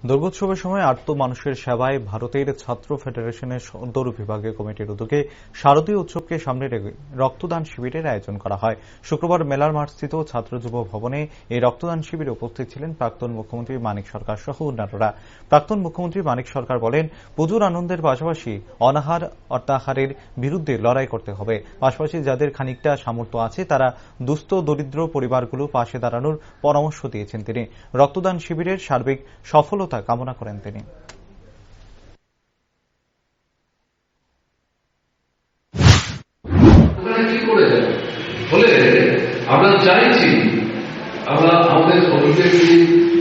দুর্গোৎসবের সময় আর্ত মানুষের সেবায় ভারতের ছাত্র ফেডারেশনের সদর বিভাগীয় কমিটির উদ্যোগে শারদীয় উৎসবকে সামনে রেখে রক্তদান শিবিরের আয়োজন করা হয়। শুক্রবার মেলার মাঠস্থিত ছাত্র যুব ভবনে এই রক্তদান শিবিরে উপস্থিত ছিলেন প্রাক্তন মুখ্যমন্ত্রী মানিক সরকার সহ অন্যান্যরা। প্রাক্তন মুখ্যমন্ত্রী মানিক সরকার বলেন, পুজোর আনন্দের পাশাপাশি অনাহার অত্যাহারের বিরুদ্ধে লড়াই করতে হবে। পাশাপাশি যাদের খানিকটা সামর্থ্য আছে তারা দুস্থ দরিদ্র পরিবারগুলো পাশে দাঁড়ানোর পরামর্শ দিয়েছেন তিনি। রক্তদান শিবিরের সার্বিক সফলতা কামনা করেন তিনি। আমরা চাইছি আমরা আমাদের শরীরকে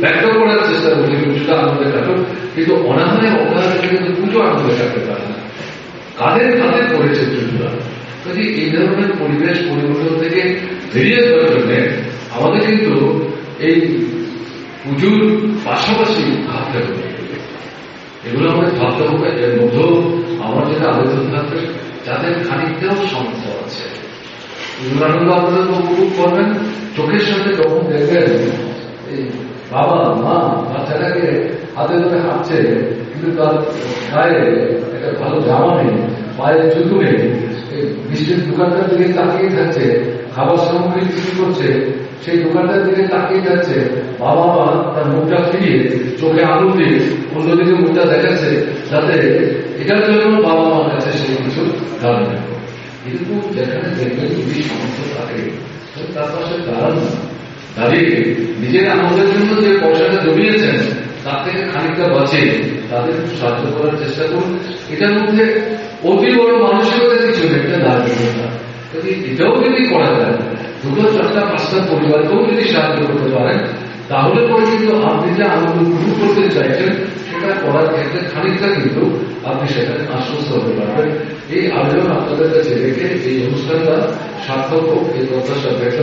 ব্যক্ত করার চেষ্টা করি পুজোটা আনন্দে কাটুক, কিন্তু অনাহারে অনাহারে কিন্তু পুজো আনন্দে কাটতে পারে না। কাদের কাদের করেছে পুজোটা, যদি এই ধরনের পরিবেশ পরিবর্তন থেকে বেরিয়ে যাওয়ার জন্য আমাদের কিন্তু এই পুজোর পাশাপাশি ভাবতে হবে, এগুলো আমাদের ভাবতে হবে। এর মধ্যেও আমার যেটা আবেদন থাকবে, যাদের খানিকটাও সামর্থ্য আছে পুজোর আনন্দ আপনারা তো উপভোগ করবেন। চোখের সাথে যখন দেখবেন এই বাবা মা বাচ্চাটাকে হাতে ধরে হাঁটছে, কিন্তু তার গায়ে একটা ভালো জামা নেই, পায়ে জুতো নেই, মিষ্টির দোকানটার দিকে তাকিয়ে থাকছে, খাবার সামগ্রী বিক্রি করছে, সেই দোকানটার দিকে তাকিয়ে যাচ্ছে, বাবা মা তার মুখটা ফিরিয়ে চোখে আলু দিয়ে অন্যদিকে মুখটা দেখাচ্ছে, যাতে এটার জন্য বাবা মার কাছে সে কিছু দাঁড়ানো। কিন্তু যেখানে দেখবেন যদি সমস্যা থাকে তার পাশে দাঁড়ান না, দাঁড়িয়ে নিজের আনন্দের জন্য যে পয়সাটা জমিয়েছেন তার থেকে খানিকটা বাঁচে তাদের সাহায্য করার চেষ্টা করুন। এটার মধ্যে অতি বড় মানসিকতা কিছু নেই, এটা দাঁড়িয়ে না। যদি এটাও যদি করা যায়, দুটো চারটা পাঁচটা পরিবারকেও যদি সাহায্য করতে পারেন, তাহলে পরে কিন্তু আপনি যে আনন্দ উপভোগ করতে চাইছেন সেটা করার ক্ষেত্রে খানিকটা কিন্তু আপনি সেখানে আশ্বস্ত হতে পারবেন। এই আবেদন আপনাদের কাছে রেখে এই অনুষ্ঠানটা সার্থক হোক এই প্রত্যাশা ব্যক্ত